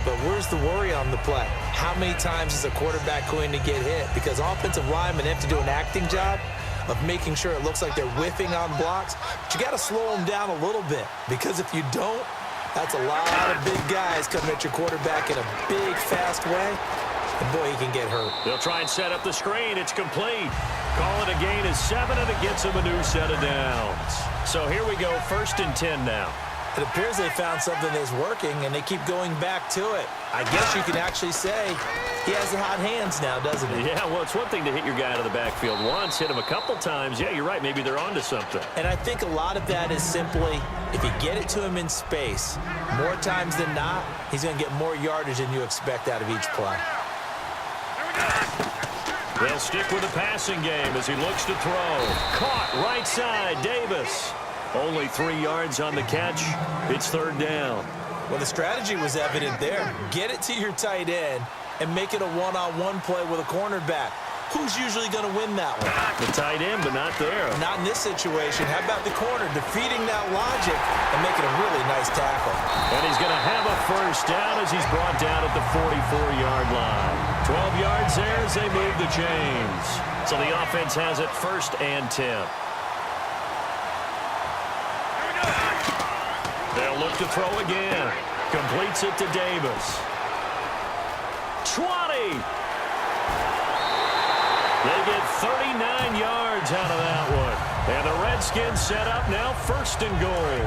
but where's the worry on the play? How many times is a quarterback going to get hit? Because offensive linemen have to do an acting job of making sure it looks like they're whiffing on blocks. But you got to slow them down a little bit, because if you don't, that's a lot of big guys coming at your quarterback in a big, fast way. And boy, he can get hurt. They'll try and set up the screen. It's complete. Call it a gain of 7, and it gets him a new set of downs. So here we go, 1st and 10 now. It appears they found something that's working, and they keep going back to it. I guess you can actually say he has the hot hands now, doesn't he? Yeah, well, it's one thing to hit your guy out of the backfield once, hit him a couple times. Yeah, you're right. Maybe they're onto something. And I think a lot of that is simply, if you get it to him in space, more times than not, he's going to get more yardage than you expect out of each play. They'll stick with the passing game as he looks to throw. Caught right side, Davis. Only 3 yards on the catch. It's 3rd down. Well, the strategy was evident there. Get it to your tight end and make it a one-on-one play with a cornerback. Who's usually going to win that one? The tight end, but not there. Not in this situation. How about the corner defeating that logic and making a really nice tackle? And he's going to have a 1st down as he's brought down at the 44-yard line. 12 yards there as they move the chains. So the offense has it 1st and 10. They'll look to throw again. Completes it to Davis. 20. They get 39 yards out of that one. And the Redskins set up now 1st and goal.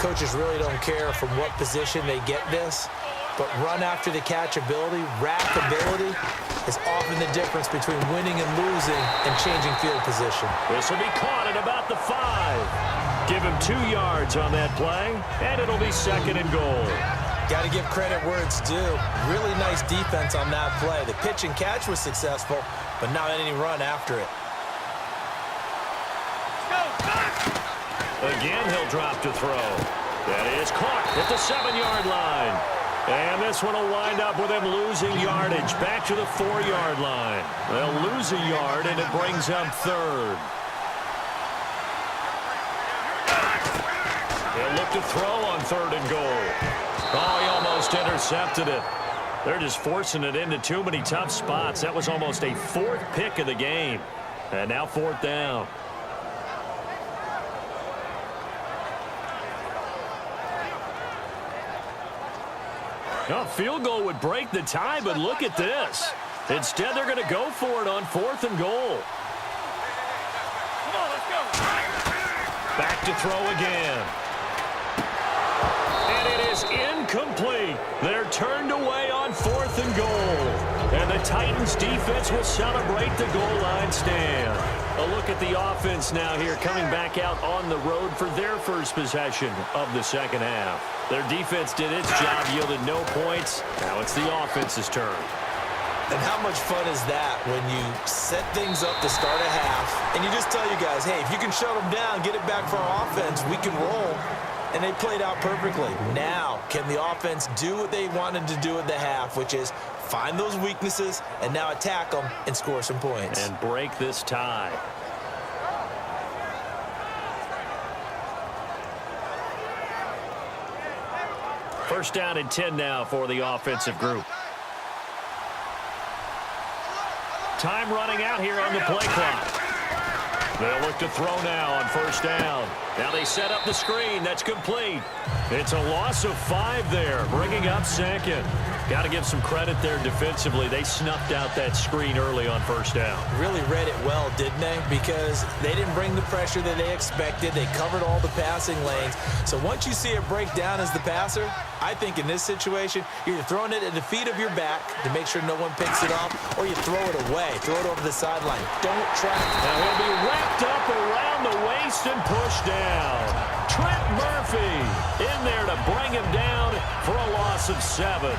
Coaches really don't care from what position they get this, but run after the catch ability, rack ability, is often the difference between winning and losing and changing field position. This will be caught at about the 5. Give him 2 yards on that play, and it'll be 2nd and goal. Got to give credit where it's due. Really nice defense on that play. The pitch and catch was successful, but not any run after it. Again, he'll drop to throw. That is caught at the 7-yard line. And this one will wind up with him losing yardage back to the 4-yard line. They'll lose a yard, and it brings up 3rd. They'll look to throw on 3rd and goal. Oh, he almost intercepted it. They're just forcing it into too many tough spots. That was almost a 4th pick of the game. And now 4th down. No, field goal would break the tie, but look at this. Instead, they're going to go for it on 4th and goal. Come on, let's go. Back to throw again. And it is incomplete. They're turned away on 4th and goal. And the Titans defense will celebrate the goal line stand. A look at the offense now here, coming back out on the road for their first possession of the 2nd half. Their defense did its job, yielded no points. Now it's the offense's turn. And how much fun is that when you set things up to start a half and you just tell you guys, hey, if you can shut them down, get it back for our offense, we can roll. And they played out perfectly. Now, can the offense do what they wanted to do at the half, which is find those weaknesses and now attack them and score some points. And break this tie. First down and 10 now for the offensive group. Time running out here on the play clock. They'll look to throw now on 1st down. Now they set up the screen. That's complete. It's a loss of 5 there, bringing up 2nd. Got to give some credit there defensively. They snuffed out that screen early on 1st down. Really read it well, didn't they? Because they didn't bring the pressure that they expected. They covered all the passing lanes. So once you see it break down as the passer, I think in this situation, you're throwing it at the feet of your back to make sure no one picks it off, or you throw it away. Throw it over the sideline. Don't track. Now he'll be wrapped up around the waist and pushed down. Trent Murphy in there to bring him down for a loss of 7.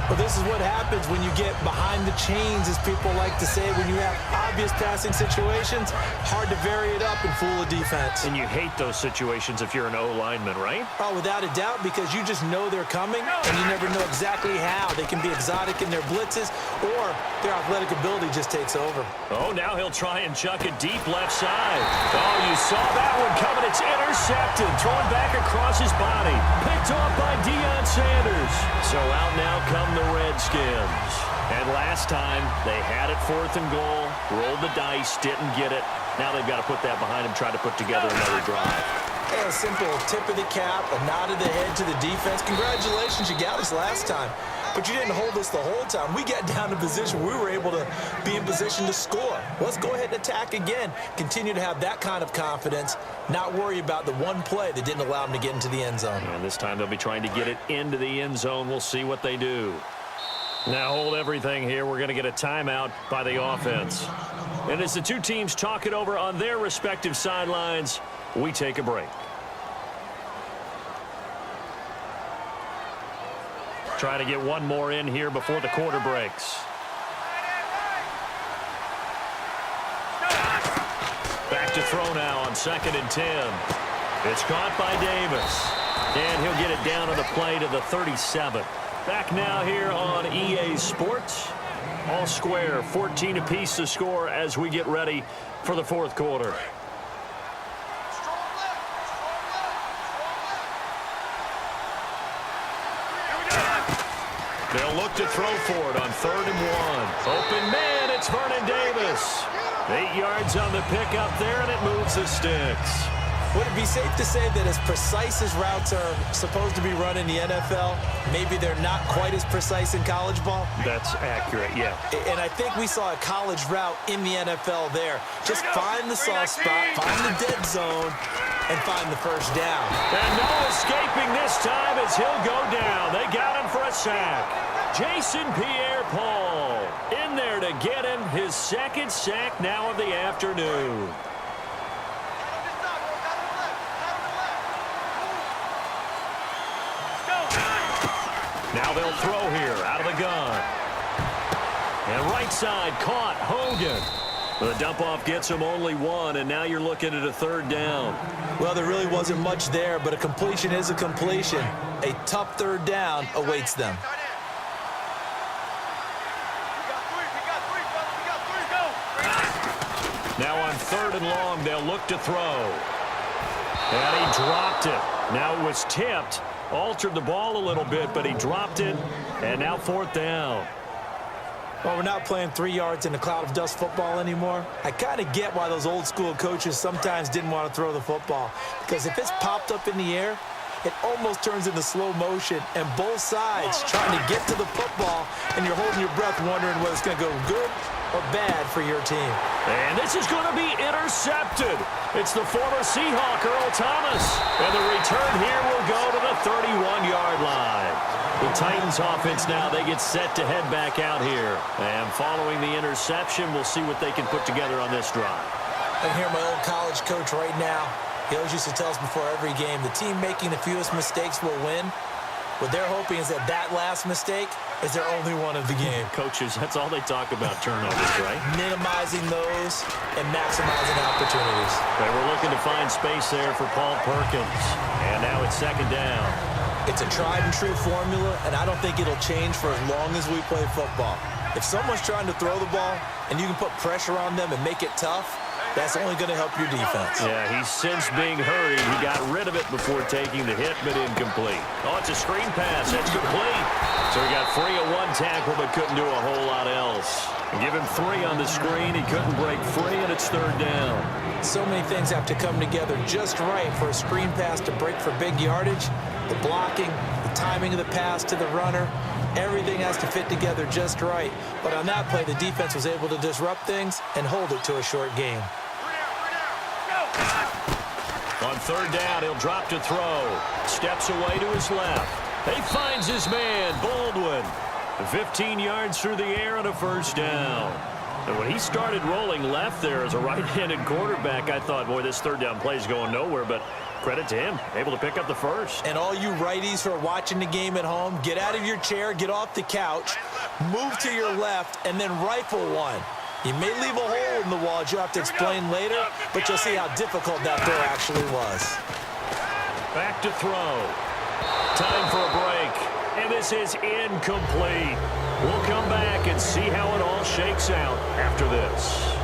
Well, this is what happens when you get behind the chains, as people like to say. When you have obvious passing situations, hard to vary it up and fool a defense. And you hate those situations if you're an O-lineman, right? Oh, without a doubt, because you just know they're coming, and you never know exactly how. They can be exotic in their blitzes, or their athletic ability just takes over. Oh, now he'll try and chuck it deep left side. Oh, you saw that one coming. It's intercepted. Thrown back across his body. Picked off by Deion Sanders. So out now come the Redskins. And last time, they had it 4th and goal, rolled the dice, didn't get it. Now they've got to put that behind them, try to put together another drive. A simple tip of the cap, a nod of the head to the defense. Congratulations, you got us last time. But you didn't hold us the whole time. We got down to position. We were able to be in position to score. Let's go ahead and attack again. Continue to have that kind of confidence. Not worry about the one play that didn't allow them to get into the end zone. And this time they'll be trying to get it into the end zone. We'll see what they do. Now hold everything here. We're going to get a timeout by the offense. And as the two teams talk it over on their respective sidelines, we take a break. Trying to get one more in here before the quarter breaks. Back to throw now on 2nd and 10. It's caught by Davis. And he'll get it down on the play to the 37. Back now here on EA Sports. All square, 14 apiece to score as we get ready for the 4th quarter. They'll look to throw for it on 3rd and 1. Open man, it's Vernon Davis. 8 yards on the pickup there, and it moves the sticks. Would it be safe to say that as precise as routes are supposed to be run in the NFL, maybe they're not quite as precise in college ball? That's accurate, yeah. And I think we saw a college route in the NFL there. Just find the soft spot, find the dead zone, and find the first down. And no escaping this time as he'll go down. They got him for a sack. Jason Pierre-Paul in there to get him his 2nd sack now of the afternoon. Now they'll throw here out of the gun. And right side caught Hogan. The dump-off gets him only 1, and now you're looking at a 3rd down. Well, there really wasn't much there, but a completion is a completion. A tough 3rd down awaits them. Now on 3rd and long, they'll look to throw. And he dropped it. Now it was tipped. Altered the ball a little bit, but he dropped it. And now 4th down. Well, we're not playing 3 yards in a cloud of dust football anymore. I kind of get why those old school coaches sometimes didn't want to throw the football. Because if it's popped up in the air, it almost turns into slow motion. And both sides trying to get to the football, and you're holding your breath wondering whether it's going to go good or bad for your team. And this is going to be intercepted. It's the former Seahawk, Earl Thomas. And the return here will go to the 31-yard line. The Titans offense now, they get set to head back out here. And following the interception, we'll see what they can put together on this drive. I can hear my old college coach right now. He always used to tell us before every game, the team making the fewest mistakes will win. What they're hoping is that that last mistake is their only one of the game. Coaches, that's all they talk about, turnovers, right? Minimizing those and maximizing opportunities. They were looking to find space there for Paul Perkins. And now it's 2nd down. It's a tried-and-true formula, and I don't think it'll change for as long as we play football. If someone's trying to throw the ball and you can put pressure on them and make it tough, that's only going to help your defense. Yeah, he's since being hurried. He got rid of it before taking the hit, but incomplete. Oh, it's a screen pass. It's complete. So he got free of 1 tackle, but couldn't do a whole lot else. Give him 3 on the screen. He couldn't break free, and it's 3rd down. So many things have to come together just right for a screen pass to break for big yardage. The blocking, the timing of the pass to the runner, everything has to fit together just right. But on that play, the defense was able to disrupt things and hold it to a short game. On 3rd down, he'll drop to throw. Steps away to his left. He finds his man, Baldwin. 15 yards through the air and a 1st down. And when he started rolling left there as a right-handed quarterback, I thought, boy, this third down play is going nowhere, but credit to him, able to pick up the first. And all you righties who are watching the game at home, get out of your chair, get off the couch, move to your left, and then rifle one. You may leave a hole in the wall, as you'll have to explain later, but you'll see how difficult that throw actually was. Back to throw. Time for a break. And this is incomplete. We'll come back and see how it all shakes out after this.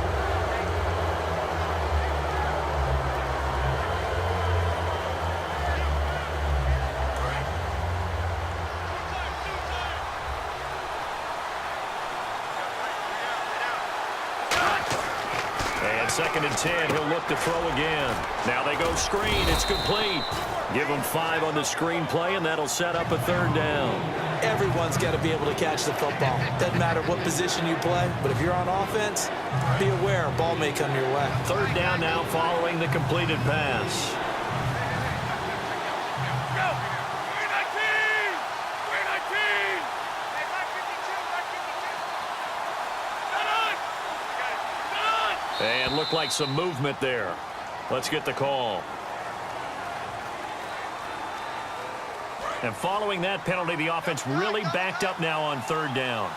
Second and 10, he'll look to throw again. Now they go screen, it's complete. Give him 5 on the screen play, and that'll set up a third down. Everyone's got to be able to catch the football. Doesn't matter what position you play, but if you're on offense, be aware a ball may come your way. Third down now following the completed pass. And looked like some movement there. Let's get the call. And following that penalty, the offense really backed up now on third down.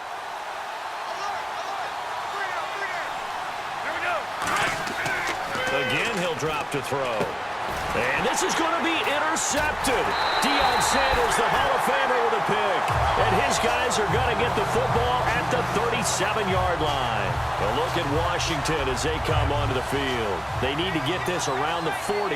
Again, he'll drop to throw. And this is going to be intercepted. Deion Sanders, the Hall of Famer, with a pick. And his guys are going to get the football at the 37-yard line. A look at Washington as they come onto the field. They need to get this around the 40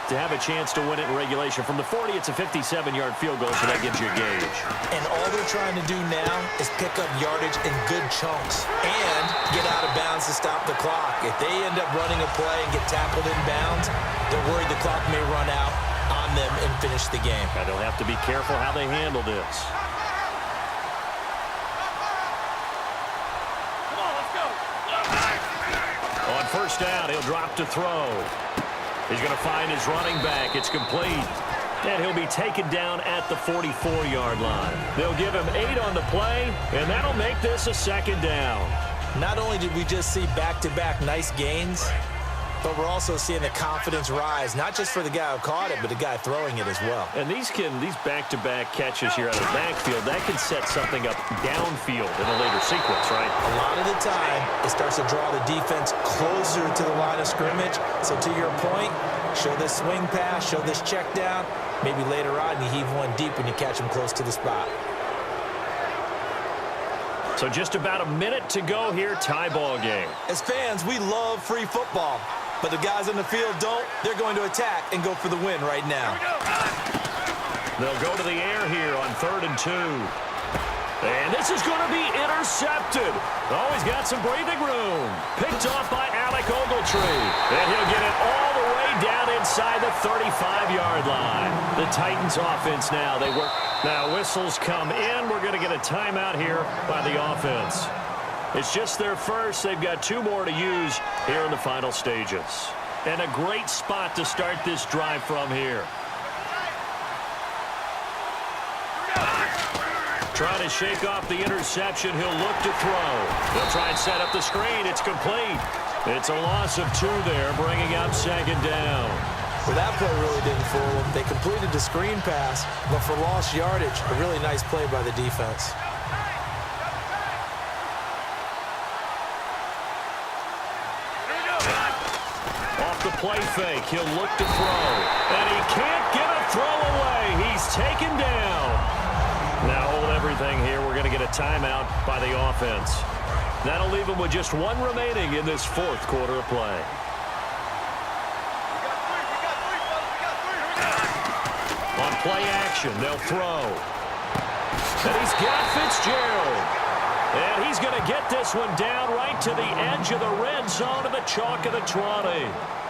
to have a chance to win it in regulation. From the 40, it's a 57-yard field goal, so that gives you a gauge. And all they're trying to do now is pick up yardage in good chunks and get out of bounds to stop the clock. If they end up running a play and get tackled in bounds, they're worried the clock may run out on them and finish the game. And they'll have to be careful how they handle this. Come on, let's go. On first down, he'll drop to throw. He's going to find his running back. It's complete. And he'll be taken down at the 44-yard line. They'll give him 8 on the play, and that'll make this a second down. Not only did we just see back-to-back nice gains, but we're also seeing the confidence rise, not just for the guy who caught it, but the guy throwing it as well. And these back-to-back catches here out of the backfield, that can set something up downfield in a later sequence, right? A lot of the time, it starts to draw the defense closer to the line of scrimmage. So to your point, show this swing pass, show this check down. Maybe later on, you heave one deep when you catch him close to the spot. So just about a minute to go here, tie ball game. As fans, we love free football. But the guys on the field don't. They're going to attack and go for the win right now. They'll go to the air here on 3rd and 2. And this is going to be intercepted. Oh, he's got some breathing room. Picked off by Alec Ogletree. And he'll get it all the way down inside the 35-yard line. The Titans offense now. They work. Now whistles come in. We're going to get a timeout here by the offense. It's just their first. They've got 2 more to use here in the final stages. And a great spot to start this drive from here. Trying to shake off the interception. He'll look to throw. They'll try and set up the screen. It's complete. It's a loss of 2 there, bringing up second down. Well, that play really didn't fool them. They completed the screen pass, but for lost yardage, a really nice play by the defense. Off the play fake, he'll look to throw. And he can't get a throw away. He's taken down. Now hold everything here. We're going to get a timeout by the offense. That'll leave him with just 1 remaining in this 4th quarter of play. On play action, they'll throw. And he's got Fitzgerald. And he's going to get this one down right to the edge of the red zone of the chalk of the 20.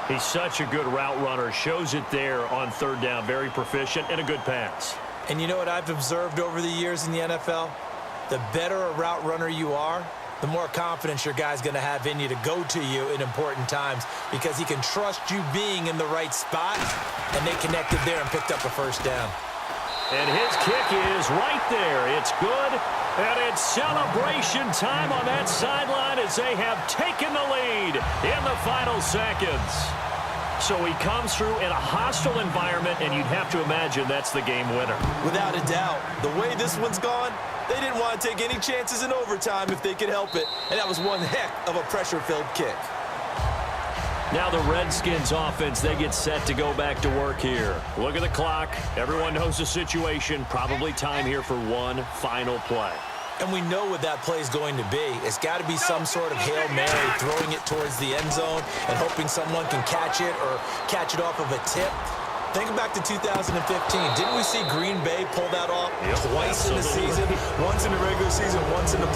He's such a good route runner. Shows it there on 3rd down. Very proficient and a good pass. And you know what I've observed over the years in the NFL? The better a route runner you are, the more confidence your guy's going to have in you to go to you in important times because he can trust you being in the right spot, and they connected there and picked up a first down. And his kick is right there. It's good. And it's celebration time on that sideline as they have taken the lead in the final seconds. So he comes through in a hostile environment, and you'd have to imagine that's the game winner. Without a doubt. The way this one's gone, they didn't want to take any chances in overtime if they could help it. And that was one heck of a pressure-filled kick. Now the Redskins offense, they get set to go back to work here. Look at the clock. Everyone knows the situation. Probably time here for one final play. And we know what that play is going to be. It's got to be some sort of Hail Mary, throwing it towards the end zone and hoping someone can catch it or catch it off of a tip. Think back to 2015. Didn't we see Green Bay pull that off twice in the season? Once in the regular season, once in the